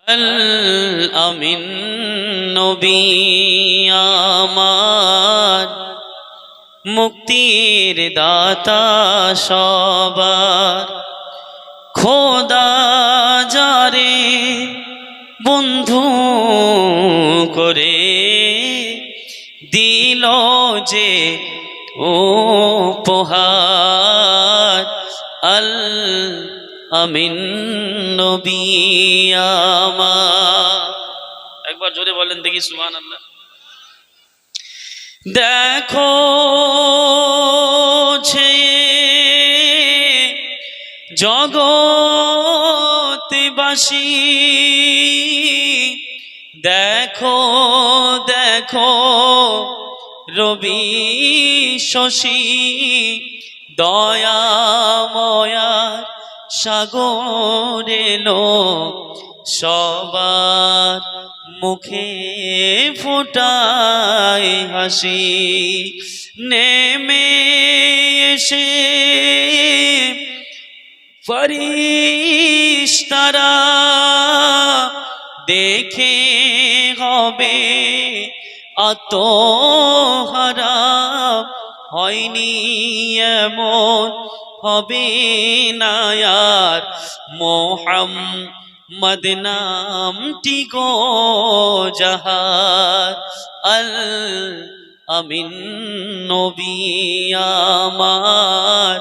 আল আমিন নবী আমার, মুক্তির দাতা সবার। খোদা যারে বন্ধু করে দিল যে উপহার, আল আমিন নবী আমার। একবার জোরে বলেন দেখি সুবহানাল্লাহ। দেখো ছে জগৎবাসী, দেখো দেখো রবি শশী, দয়াময়ার সাগর এলো, সবার মুখে ফোটায় হাসি। নেমে এসে ফেরেশতারা দেখে হবে আত্মহারা, হয়নি এমন হবে না আর, মুহাম্মদ নামটি গো জাহার, আল আমিন নবী আমার,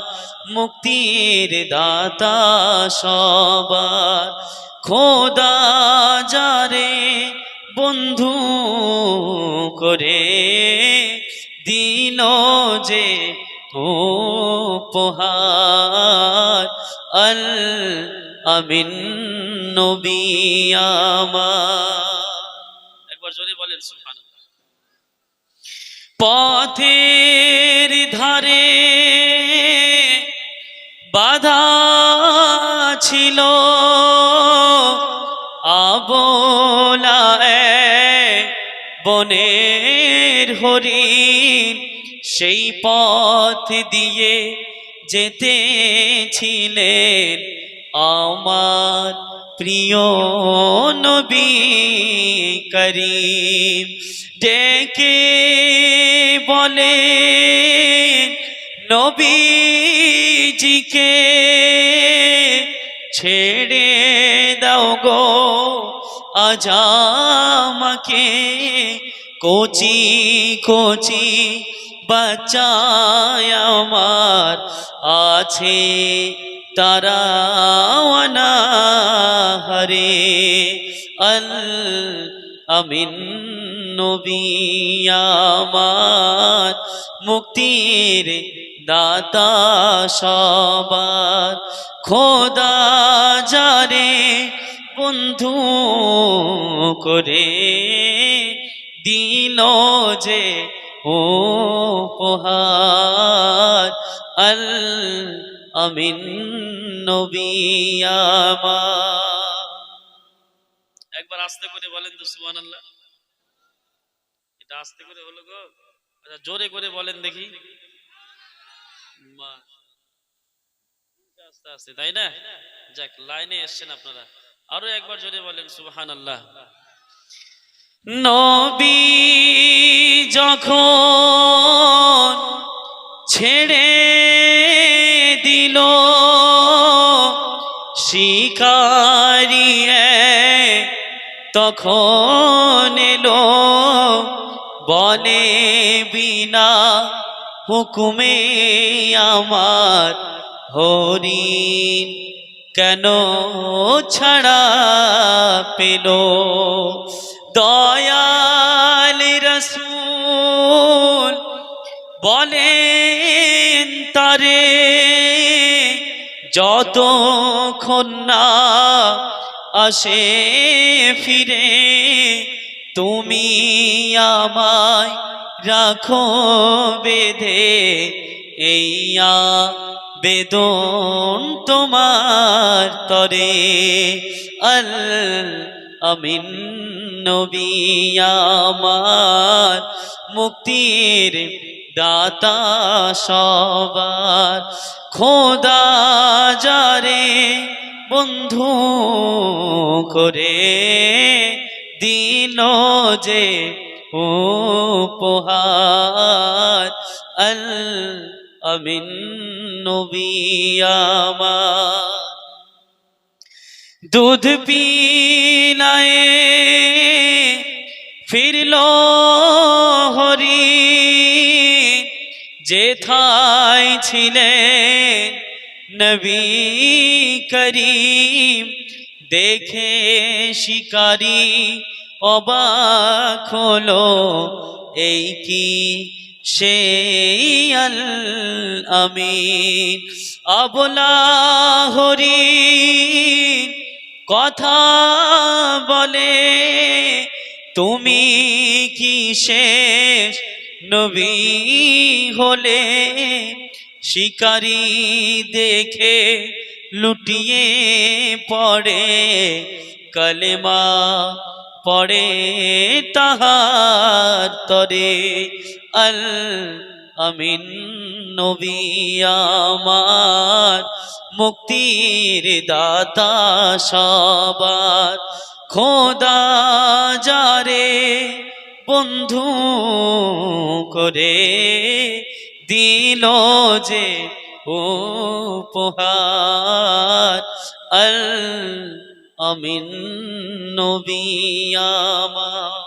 মুক্তির দাতা সবার। খোদা যারে বন্ধু করে দিল যে উপহার, আল আমিন নবী আমার। একবার জোরে বলেন সুবহানাল্লাহ। পথের ধারে বাধা ছিল আবলা বনের হরিণ, সেই পথ দিয়ে যেতেছিলেন আমার প্রিয় নবী করিম। ডেকে বলে নবীজিকে, ছেড়ে দাও গো আজ আমাকে, কচি কচি বাচ্চায় আমার আছে তারা অনাহারে, আল আমিন নবী আমার, মুক্তির দাতা সবার। খোদা যারে বন্ধু করে দিল যে উপহার, আল আমিন নবী আমার। একবার আস্তে করে বলেন তো সুবহানাল্লাহ। এটা আস্তে করে হলো গো, আচ্ছা জোরে করে বলেন দেখি। আস্তে আস্তে, তাই না? যাক, লাইনে এসছেন আপনারা। আরো একবার জোরে বলেন সুবহানাল্লাহ। নবী যখন ছেড়ে দিল শিকারি, তখন এলো বলে বিনা হুকুমে আমার হরিণ কেন ছাড়া পেল। দয়াল রাসূল বলেন তারে, যতক্ষণ না আসে ফিরে, তুমি আমায় রাখো বেঁধে, এই বেদন তোমার তরে, আল আমিন নবী আমার, মুক্তির দাতা সবার। খোদা যারে বন্ধু করে দিল যে উপহার আল আমিন নবী আমার। দুধ পিলায়ে ফিরল হরি, যেথায় ছিলেন নবী করিম, দেখে শিকারি অবাক হলো, এই কি সেই আল আমিন। আবলা হরি কথা বলে, তুমি কি শেষ নবী হলে, শিকারি দেখে লুটিয়ে পড়ে, কলেমা পড়ে তাহার তরে আল আমিন নবী আমার, মুক্তির দাতা সবার। খোদা যারে বন্ধু করে দিল যে উপহার আল আমিন নবী আমার।